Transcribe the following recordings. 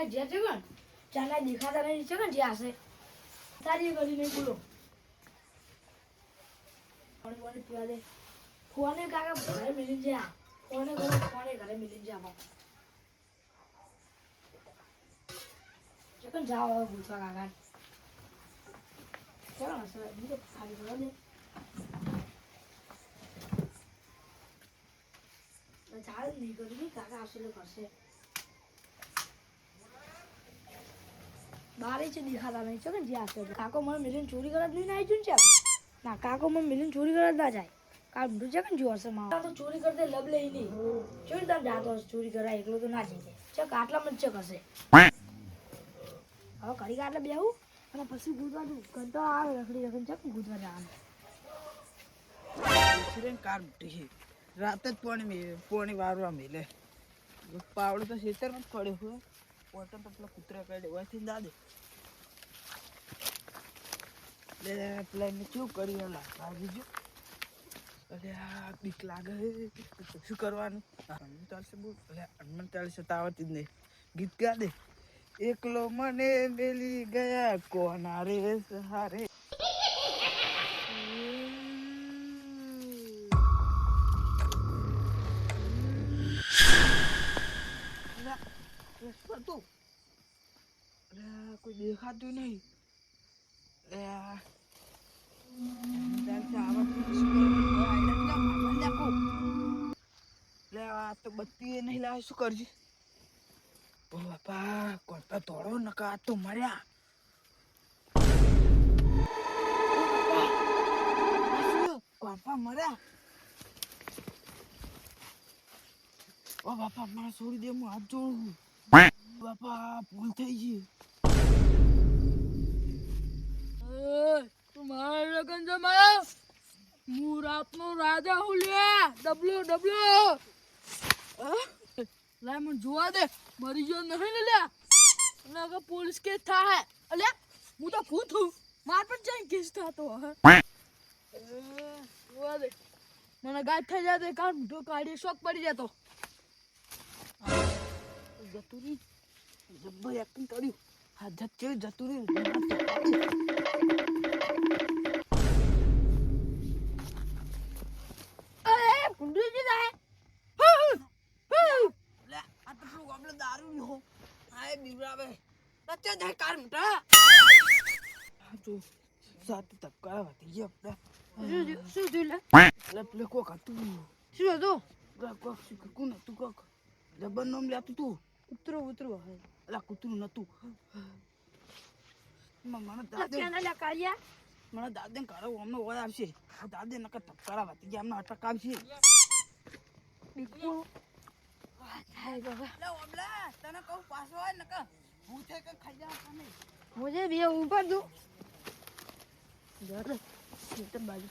કાકા જે છે કોણ ચાના દેખાતા નહીં છે કોણ જે હશે તારી ગલી નહીં બોલો કોણ કોણ પીવા દે ફોને કાકા ઘરે મિલી જા ફોને ઘરે મિલી જા બાપ ચકન જાઓ હવે પૂછવા કાકા ચલો હશે બીજો ખાલી કરો દે ચાલ નહીં કરી કાકા આવશે એટલે કરશે બારે છે દેખાતા નહીં છે ને જે હશે કાકો મને મિલીને ચોરી કરવા જ નહીં આવી છું ને ના કાકો મને મિલીને ચોરી કરવા જ ના જાય કાલ મોટું છે કે જો હશે માં તો ચોરી કરતે લબ લઈ નહીં ચોરી તમે જાતો હશે ચોરી કરવા એકલો તો ના જઈ જાય ચક આટલામાં જ ચક હશે હવે ઘડી આટલે બેહું અને પછી ગુદવા દઉં ઘંટો આવે રખડી રખડી ચક ગુદવા જવાનું કાર મોટી રાત જ પોણી વારવા મેલે પાવડો તો ખેતરમાં જ પડ્યો હોય પોટો તો પેલા કૂતરા કાઢે હોયથી દાદે પેલા એને શું કરી લાગી અરે આ બીક લાગે શું કરવાનું હનુમાન ચાલીસા બોલ હનુમાન ચાલીસા તો આવડતી જ નહીં ગીત ગા દે એકલો મને મેલી ગયા કોના રે સહારે કોઈ દેખાતું નહીં તો બત્તી નહીં લાવે શું કરજે ઓ બાપા કોતા તોડો નકા તો મર્યા કોપા મર્યા ઓ બાપા મારા છોડી દે હું હાથ જોડું બાપા ભૂલ થઈ ગઈ તું મારા લગન જમાયો હું રાતનો રાજા હું લે ડબલું લાય મને જોવા દે મરી ગયો નહીં ને લ્યા અને અગર પોલીસ કેસ થાય અલ્યા હું તો ભૂત છું માર પર જઈને કેસ થતો જોવા દે મને ગાય થઈ જાય તો કાઢ મોટો કાઢી શોખ પડી જતો જતું રહી જબ્બર એક્ટિંગ કર્યું હા જતું રહ્યું દારૂ આય બીવરાવે બચ્ચે જાય કાર મોટા જો સાત તબકા વધી ગયા આપડા શું થયું લે પેલે કોક હતું શું હતું કોક કોણ હતું કોક જબર નામ લેતું તું ઉતરો અલા કૂતરું નતું મને દાદે કાળો અમને ઓય આવશે દાદે નકર તબકારા વધી ગયા અમને અટક આવશે તને કહું પાછો હોય ને ભૂતે કે ખાઈ જા તમે मुझे भी ऊपर दो यार इधर बाजू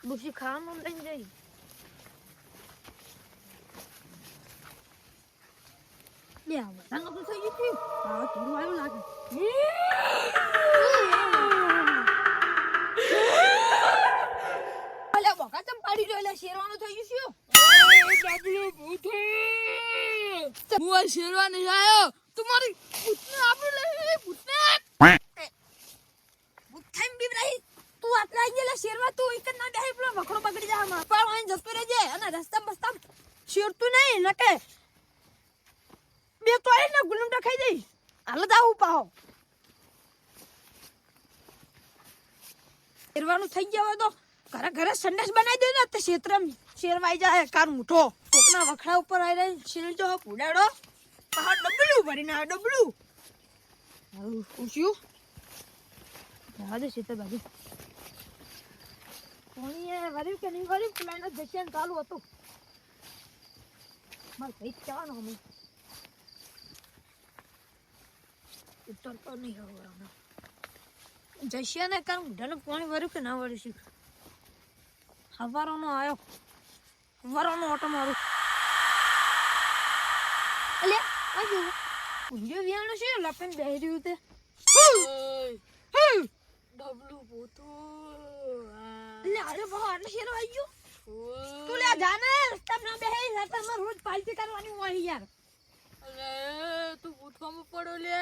बुशी खान हम नहीं जाई ले आओ संग तो सही थी हां तू आयो लागे अले बका चम पाड़ी लो ले शेरवानो થઈ ગયું છે ડબલું ભૂતે હું શેરવા નહીં આયો तुम्हारी भूतने आपने ले भूतने भूतन भी नहीं तू आटला गेला शेरवा तू इकन ना બેહી પેલો વખડો પકડી જા માં પણ અહીં જતો રહેજે અને રસ્તા બસ્તા શેરતું નહીં નકે બે તોય ને ગુલમડા ખાઈ દઈ હાલ જાવ પાહો શેરવાનું થઈ ગયા હોય તો ઘરે સંદેશ બનાવી દે ને તે ક્ષેત્રમ શેરવાઈ જાય કાર મુઠો કોકના વખડા ઉપર આવી રહી શેર જો પુડાડો આ ડબલું ભરીને આ ડબલું આવું પૂછ્યું જવા દે સીતા બાજુ કોણીએ વર્યું કે નહીં વર્યું પ્લાન જશે ચાલુ હતું મારે કઈ જવાનું અમે ઉત્તર તો નહીં ખબર જશે ને કારણ ઢાલે પાણી વર્યું કે ના વર્યું શીખ હવારોનો આવ્યો હવારોનો ઓટો મારું અલ્યા આજો ઉંજો વિયાણો છે લપન બેહી રહ્યું તે ડબલું બોતો લે અરે બહાર ને શેર આવી ગયો તું લે જાને રસ્તા ના બેહી રસ્તા માં રોજ પાલતી કરવાની હોય યાર અરે તું ભૂતકામાં પડો લે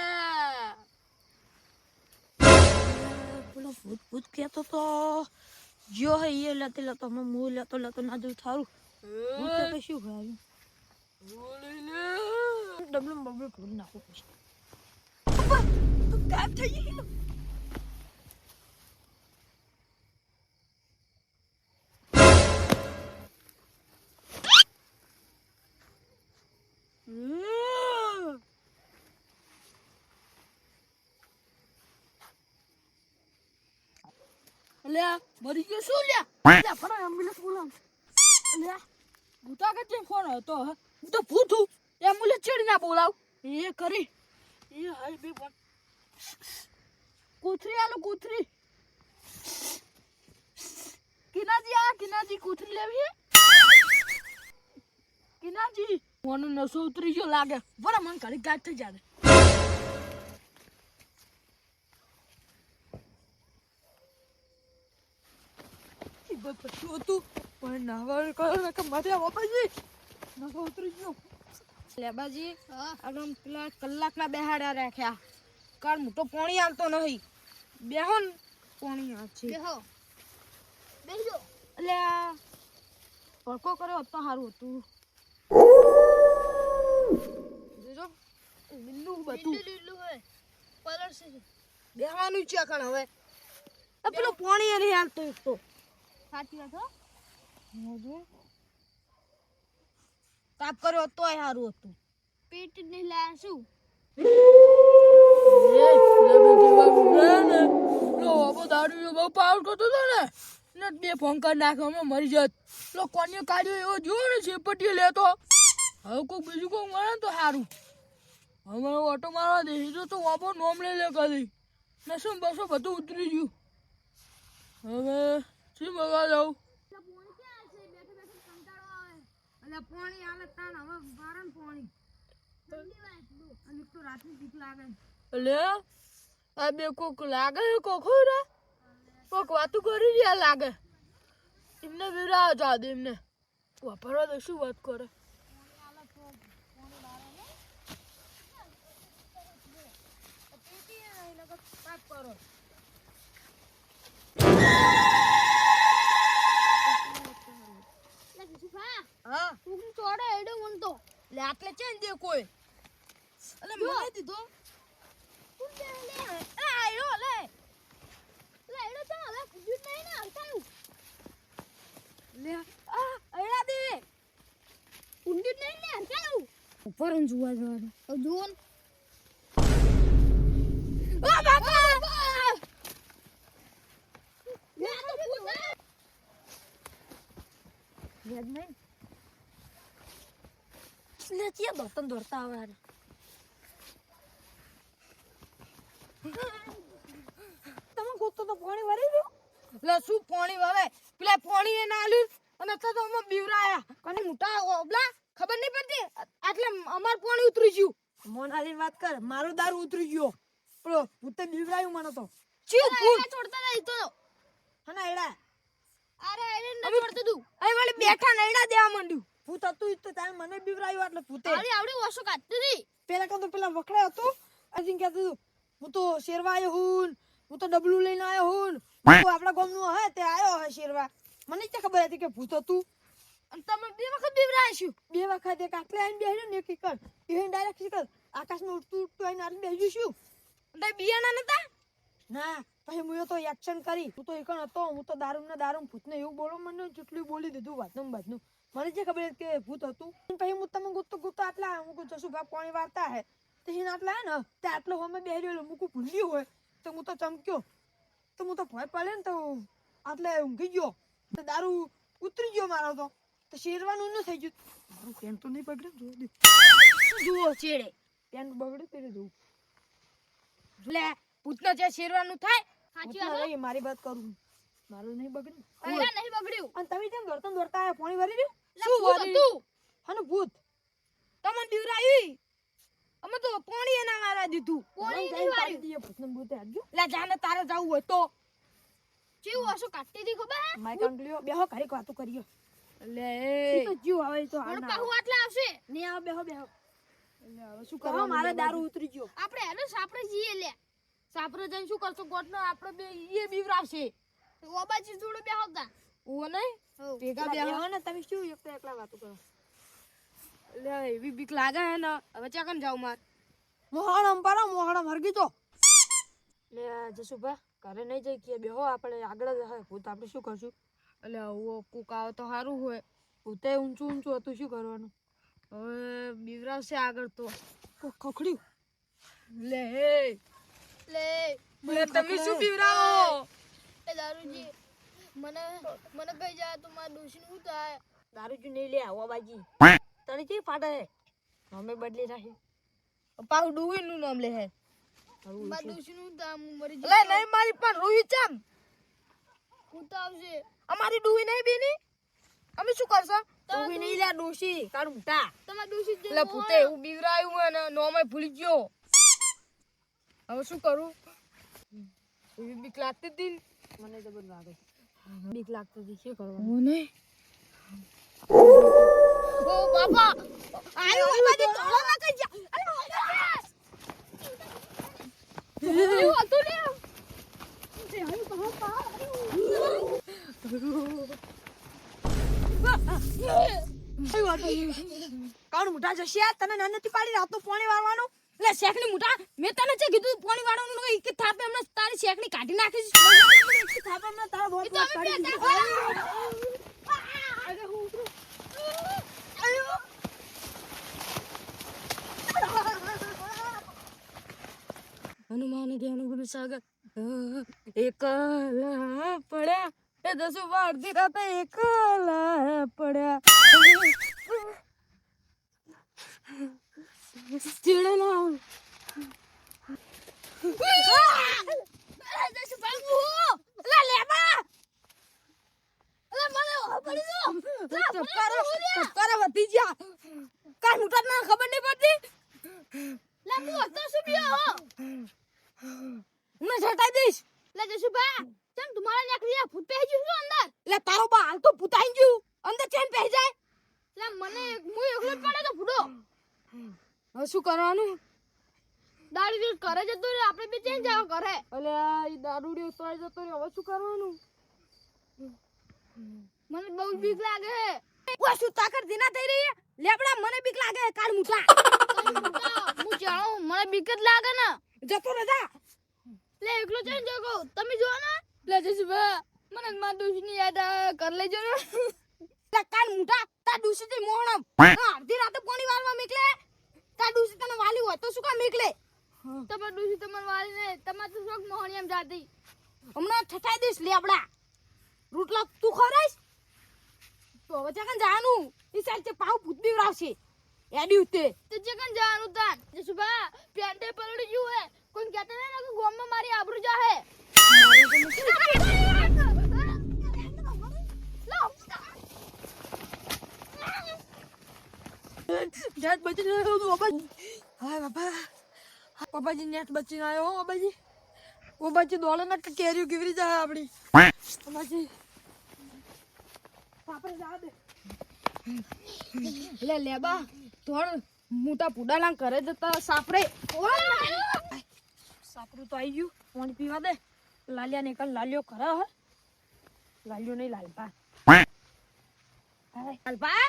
પેલો ભૂત ભૂત કહેતો તો જો હે એ લેતે લેતો હું લેતો ના દઉં થારું ભૂત તો શું ખાયું ડબલું બબલું ઢોળી નાખું પછી તો ગાયબ થઈ ગઈ અલ્યા મરી ગયો શું લ્યા લે ફરો એમ્બ્યુલન્સ બોલાવ અલ્યા ભૂતા કે ફોન હતો હું તો ભૂત છું એમ્બ્યુલન્સ ચડી ના બોલાવ એ કરી એ હાય બે ફોન કૂતરી આલો કૂતરી કિનાજી કૂતરી લેવી હે કિનાજી મને નસો ઉતરી ગયો લાગે બરા મને ઘડી ગાય થઈ જાય શું હતું પણ નાવા કરો કે માથે વાપરજી નસો ઉતરી ગયો લેબાજી આગળ પેલા કલાકના બેહાડ્યા રાખ્યા કાર મોટો પાણી આવતો નહીં બેહો ને પાણી આ છે બેહો બેહજો એટલે ભડકો કર્યો તો સારું હતું જોજો લીલું બધું લીલું હે કલર છે બેહવાનું છે કણ હવે આ પેલો પાણી નહીં આવતો એક તો સાચી વાત હો જોજો તાપ કર્યો તોય સારું હતું પેટ નહીં લાયા શું બે ફોન કરી નાખ્યો અમે મરી જાત લો કોને કાઢ્યો એવો જોયો ને સેપટીએ લેતો હવે કોઈ બીજું કોઈ મળે તો સારું હવે ઓટો મારવા દે તો વાપો નોમ લઈ લે કદી નસો બસો બધું ઉતરી ગયું હવે શું બગા જાઉં પાણી આવે તાન હવે બારણ પાણી અને તો રાતની ભૂખ લાગે એટલે આ બે કોક લાગે કોખો રે કોક વાતું કરી રહ્યા લાગે એમને વિરા જા દે એમને વાપરવા દે શું વાત કરે હા તું ચોડે એડો મન તો લે આટલે ચેન દે કોઈ અલે મને દીધો તું લે લે આયો લે એડો તો હવે પૂજ્યું નહીં ને હલકાયું લે આ એડા દે પૂજ્યું નહીં ને હલકાયું ઉપર જોવા જવાનું તો જુઓ આ બાપા લે તો પૂજા યાદ નહીં લે ચિયા દોતન દોરતા આવે તમે ગોતો તો પાણી ભરી દો લે શું પાણી વાવે પેલા પાણી એ ના આલ્યું અને અત્યારે તો અમે બીવરાયા કને મોટા ઓબલા ખબર નહીં પડતી આટલે અમાર પાણી ઉતરી ગયું મોનાલી વાત કર મારો દારૂ ઉતરી ગયો પેલો ભૂતે બીવરાયું મને તો ચીવ ભૂત છોડતા નહીં તો હના એડા અરે એને ન છોડતું તું અહીં વાળી બેઠા નૈડા દેવા માંડ્યું ભૂત હતું તો તારે મને બીવરાયું એટલે ભૂતે આડી આવડી ઓછું કાઢતી હતી પેલા કહું તો પેલા વખડા હતો અજીન કહેતું હતું હું તો શેરવા આવ્યો હું તો ડબલું લઈને આવ્યો હું આપણા ગામનું હે તે આવ્યો હે શેરવા મને જ ખબર હતી કે ભૂત હતું અને તમે બે વખત બીવરાઈશું બે વખત એક આટલે આવીને બેહ્યો ને એક કર એ ડાયરેક્ટ શીકર આકાશમાં ઉડતું ઉડતું આવીને આટલે બેહી શું એટલે બિયાના નતા ના પછી હું તો એક્શન કરી હું તો એકણ હતો હું તો દારૂ ભૂતને એવું બોલો મને જેટલું બોલી દીધું વાતનું મને જે ખબર હતી કે ભૂત હતું પછી હું તમે ગુતો આટલા હું જશું ભાગ પાણી વાર્તા હે તે હિન આટલા હે ને તે આટલો હોમે બેહી રહ્યો મૂકું ભૂલ્યું હોય તો હું તો ચમક્યો તો હું તો ભય પડે ને તો આટલે ઊંઘી ગયો તો દારૂ ઉતરી ગયો મારો તો શેરવાનું ન થઈ ગયું મારું પેન તો નહીં બગડે જોવા દે જુઓ ચેડે પેન બગડે ત્યારે જોઉં લે પૂતના જે શેરવાનું થાય સાચી વાત મારી વાત કરું મારું નહીં બગડ્યું અહીંયા નહીં બગડ્યું અને તમે કેમ દોડતા આયા પાણી ભરી રહ્યું શું હતું હાનું ભૂત તમને બીવરાયું અમે તો પાણી એના મારા દીધું પાણી નહીં વારી દીએ ભૂતને ભૂતે આજુ લે જાને તારે જાવું હોય તો ચીવ આસો કાટતી દી ખબર માય કંગલીઓ બેહો ઘડીક વાતો કરીયો લે ઈ તો જીવ આવે તો પણ પાહુ આટલા આવશે ને આવ બેહો એટલે હવે શું કહો કરવાનું મારે લેવા દારૂ ઉતરી ગયો. આપણે એને સાપરે જઈએ લે સાપરે જઈને શું કરશો ગોઠનો આપણે બે ઈ બીવરાશે ઓબાજી જોડે બે હતા ઓ નહીં ભેગા બે બેહો ને તમે શું એકલા વાતો કરો. લે એવી બીક લાગે હે ને હવે ચાકન જાવ માર મોહણમ હરગી તો. લે જસુભા ઘરે નહીં જઈ કે બેહો આપણે આગળ જ હે ભૂત આપણે શું કરશું. એટલે ઓ કુક આવે તો સારું હોય ભૂતે ઊંચું ઊંચું હતું શું કરવાનું. હવે બીવરાશે આગળ તો ખખડ્યું. લે લે તમે શું બીવરાવો એ દારૂજી મને કઈ જાય તો મારા ડોશી શું થાય? દારૂ જો નહીં લે આવો બાજી તને કેવી ફાટે હે અમે બદલી રાખી. પાછું ડુવી નું નામ લે હે મારા ડોશી શું થાય? હું મરી લે નહીં મારી પણ રોહિત ચમ હું તો આવશે. અમારી ડુવી નહીં બેની અમે શું કરશો તું બી નહીં લે ડોશી તારું મોટા. તમારા ડોશી જ એટલે ભૂતે એવું બીવરાયું હોય ને નોમે ભૂલી ગયો હવે શું કરું એવી બીક લાગતી હતી મને જબર લાગે બીક લાગતી હતી શું કરવાનું. હું નહીં ઓ બાપા આયો બાજી તોલો ના કઈ જા એવું હતું ને કાણ મોટા જશે તને ના નથી પાડી રાત તો પાણી વાળવાનું. લે શેકની મુઠા મેં તને છે કીધું પાણી વાળવાનું એક થાપે હમણાં તારી શેકની કાઢી નાખીશ થાપે હમણાં તારા બોટ તો અમે પાડી બે હનુમાન ધ્યાન ગુરુ સાગર એકલા પડ્યા એ દસો અડધી રાતે એકલા પડ્યા ચીડે ના ટપકારા વધી ગયા કાઈ મુઠા ના ખબર નહીં પડતી લે હું હતો શું બીયો હો હું છટાઈ દઈશ લે જશુભા ચમ તમારા નેકરિયા ભૂત પહેરી ગયું શું અંદર? લે તારો બા હાલ તો ભૂતાઈ ગયું અંદર ચેન પહે જાય લે મને હું એકલો જ પડે તો ફૂડો હવે શું કરવાનું દારૂ જો કરે જતો રે આપણે બે ચેન જાવ કરે. અલે આ ઈ દારૂડિયો તોય જતો રહ્યો હવે શું કરવાનું મને બહુ બીક લાગે હે. ઓય શું તાકત દીના થઈ રહી લેબડા મને બીક લાગે કાળ મુઠા હું જાણું મને બીક જ લાગે ને. જતો રે જા લે એકલો ચેન જાગો તમે જો ને. લે જસુભા મને માર દોશની યાદ આવે કર લેજો ને લે કાળ મુઠા તા દોશી થી મોહણમ અડધી રાતે પાણી વાળવા મેકલે તા દોશી તને વાલી હોય તો શું કામ મેકલે તમાર ડોશી તમાર વાળી ને તમાર તો શોખ મોહણિયામ જાતી. હમણાં ઠઠાઈ દઈશ લેબડા રોટલા તું ખવડાઈશ તો હવે ચાકન જાનું ઈ સાઈડ છે પાવ ભૂત બીવરાવશે એડી ઉતે તો ચકન જવાનું તાન જશુભા પેન્ટે પલડી ગયું હે કોઈ કહેતા નહીં ને કે ગોમમાં મારી આબરૂ જાહે. નેટ બચી આવ્યો બાબાજી. હા બાપા બાબાજી નેટ બચીને આવ્યો હો બાબાજી. બાબાજી દોડે ને કેરીઓ કેવી જાય આપણી બાબાજી. આપણે જા દે લે લેબા થોડ મોટા પુડાલા ઘરે જતા સાપરે સાપરું તો આવી ગયું પાણી પીવા દે. લાલિયા ને કાલ લાલિયો ખરા હે લાલિયો નહીં લાલપા. લાલભા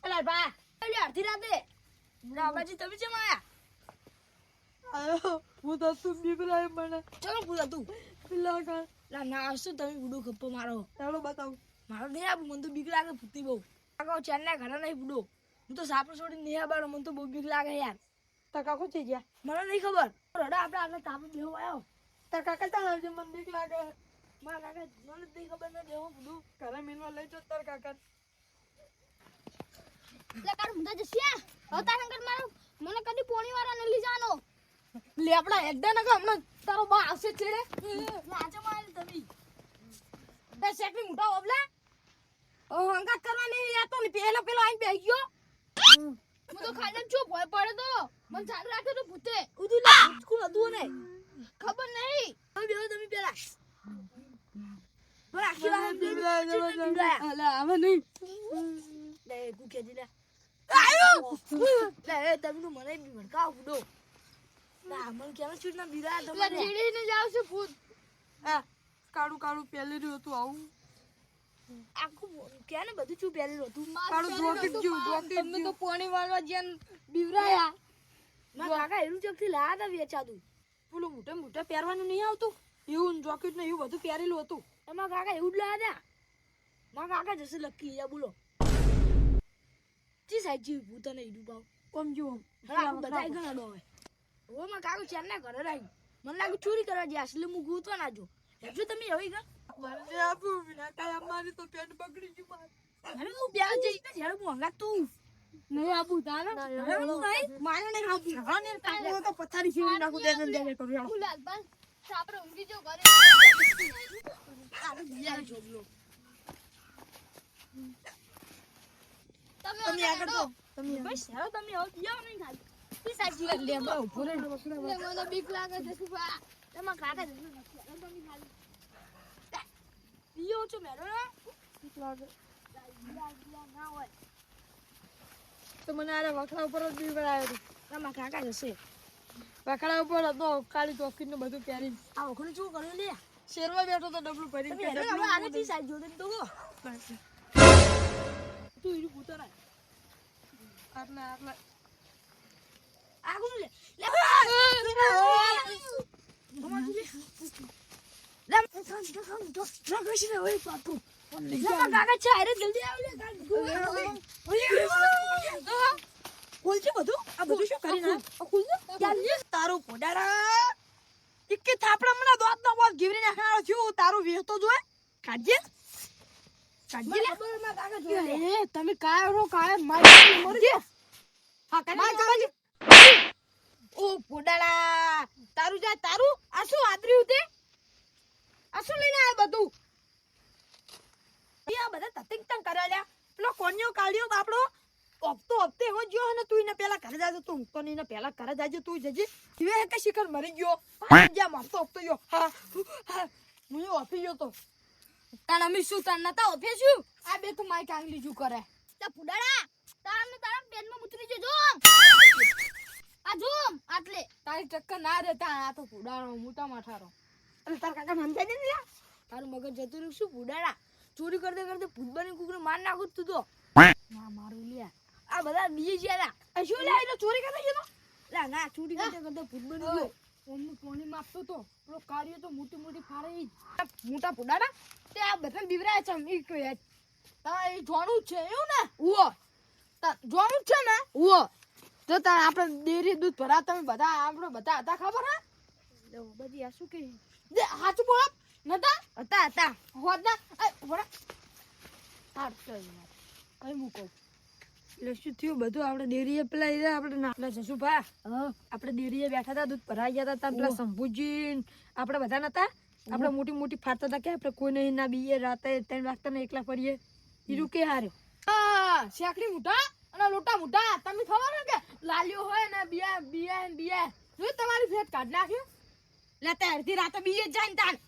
લાલભા અડધી રાતે બાબાજી તમે કેમ આયા આયો હું તો તું બીબરાય મને ચલો પૂછા તું પેલા કા લા ના શું તમે બુડો ગપ્પો મારો ચાલો બતાવ. મારો નહીં આપું મને તો બીક લાગે ભૂતી બહુ આગો ચેન્નઈ ઘરે નહીં બુડો હું તો સાપર છોડી નહીં બાળો મને તો બહુ બીક લાગે યાર તાર કાકો છે ગયા. મને નહીં ખબર રડા આપણે આગળ તાપે બેહો આવ્યો તાર કાકા ચાલ આવજે મને બીક લાગે. મારા કાકા મને જ નહીં ખબર ને બેહો બુડું ઘરે મિલવા લઈ જો તાર કાકા. લે કાઢ મુંડા જસ્યા હવે તાર સંકટ મારો મને કદી પોણી વાળા ને લઈ જાનો. લેપડા હેડા ના હમણાં તારો બા આવશે છેડે લાજે મારી તમે તે શેકની મોટા ઓબલા ઓ હંગાત કરવાની યા તો ને પેલો આઈને બેહી ગયો હું તો ખાઈને ચૂપ ભય પડે તો મને ચાલુ રાખ્યો તો ભૂતે ઉધું લે સ્કૂલ હતું ને ખબર નહીં. હવે બેહો તમે પેલા આખી વાત બીબરાય જબરજસ્ત. અલા હવે નહીં લે કુકે દીલા લે તમે તો મને બી ભડકાવ ઉડો ના મને કેમ છૂટ ના બિરા પેલા તમારે ચીડીને જાવ છું ભૂત આ કાળું કાળું પહેલેલું હતું આવું આખું કે ને બધું ચૂપ પહેરેલું હતું કાળું જોકેટ જેવું જોકેટ તમને તો પાણી વાળવા જ્યાં બીવરાયા મારા કાકા એનું ચોકથી લાયા હતા વેચાતું પેલું મોટા મોટા પહેરવાનું નહીં આવતું એવું જોકેટ ને એવું બધું પહેરેલું હતું તમારા કાકા એવું જ લાયા હતા મારા કાકા જશે લકી યા બોલો જી સાઈડ જી ભૂત અને ઈડું પાવ કોમ જો હા બધાય ઘણા ડોવે ઓ મારા કાકો ચારના ઘરે રહી મને લાગે ચોરી કરવા ગયા એટલે હું ગૂંથવા ના જો જો તમે હવે ગા મને આપું વિના કાય અમારી તો પેટ બગડી ગયું માર અરે હું બ્યાહ જઈ તો જ્યારે હું હંગા તું નહીં આપું તાને મારે ને ખાવું હા ને કાકો તો પથારી ફેરવી નાખું દે દે કરું યાર ફૂલાલ બસ આપણે ઊંઘી જો ઘરે યાર જોબલો તમે આગળ તો તમે બસ હેરો તમે હવે દિયાવ નહીં ખાલી ઈ સાચી વાત લે બા ઉભો રે મને બીક લાગે છે સુભા તમારા કાકા જશે તમે ખાલી દિયો છો મેરો ના બીક લાગે ના હોય તો મને આરે વખડા ઉપર જ બી બનાવ્યો તમારા કાકા જશે વખડા ઉપર હતો કાળી જોકેટ ને બધું પહેરી આ વખણે શું કર્યું લે શેરમાં બેઠો તો ડબલું ભરી તમે હેરો હવે આને જી સાઈડ જોડે તો ગો તું ઈડું પૂતો ના આટલા આટલા આગળ લે લે કાકા છે અરે જલ્દી આવ લે ખોલજે બધું આ બધું શું કરી ના તારું પોડાડા ઇક્કે થાપડા મને દોત નો બોલ ગીવરી નાખવાનો છું તારું વેતો જોય કાજે કાજે લે એ તમે કાય રો કાય મારી મરજે હા કાજે ઓ પોડાડા તારું જા તારું આ શું આદરી ઉતે આ શું લઈને આય બધું આ બધા તતિંગ તંગ કરાલ્યા પેલો કોન્યો કાઢ્યો બાપડો હપ્તે હો જો ને તું એને પેલા ઘરે જાજો તું તો ને પેલા ઘરે જાજો તું જજે જીવે કે શિખર મરી ગયો જ્યાં મારતો હપ્તો ગયો હા હું ઓફી ગયો તો તાણ અમે શું તાણ નતા ઓફે શું આ બે તો માઈ કાંગલી જુ કરે તા પુડાડા તારા પેનમાં ઉતરી જજો આ જોમ આટલે તારી ટક્કર ના રહેતા આ તો પુડાણો મોટા માઠારો અને તાર કાકા સમજાય ને તારું મગજ જતું રહ્યું શું પુડાડા ચોરી કરતે કરતે ભૂત બની કુકરે માર નાખું તું તો ના મારું લ્યા આ બધા બીજે જ્યાં આ શું લ્યા એટલે ચોરી કરતા ગયો લા ના ચોરી કરતે કરતે ભૂત બની ગયો ઓમનું પાણી માપતો તો પેલો કાર્ય તો મોટી મોટી ફારે ઈ મોટા પુડાડા તે આ બધા બીવરાય છે ઈ કે તા એ જોણું જ છે એવું ને ઉઓ તા જોણું જ છે ને ઉઓ તો તાર આપણે ડેરી દૂધ ભરા તમે બધા આપણે બધા હતા ખબર હે લો બધી આ શું કે જે હાચું બોલ નતા હતા હોદના એ ભરા હાર ચાલ કઈ મૂકો એટલે શું થયું બધું આપણે ડેરીએ પેલા એ આપણે નાખલા છે શું ભા આપણે ડેરીએ બેઠા હતા દૂધ ભરાઈ ગયા હતા પેલા શંભુજી આપણે બધા નતા આપણે મોટી મોટી ફાટતા હતા કે આપણે કોઈ નહીં ના બીએ રાતે 3 વાગતા ને એકલા ફરીએ ઈરું કે હાર્યો હા શેકડી મોટા અને લોટા મોટા તમે ખબર છે કે લાલ્યો હોય ને બીયા જો તમારી ફેટ કાઢ નાખ્યો લે તે અડધી રાતે બીએ જાય ને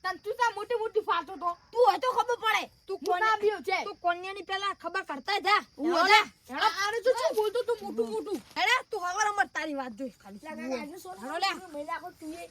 તાન તું તા મોટી મોટી ફાટો તો તું હોય તો ખબર પડે તું કોના બીયો છે તું કોન્યાની પેલા ખબર કરતા જા આરે તો શું બોલતો તું મોટું મોટું હેડે તું હવાર અમર તારી વાત જોઈ ખાલી હેડો લે મહિના કો તું એ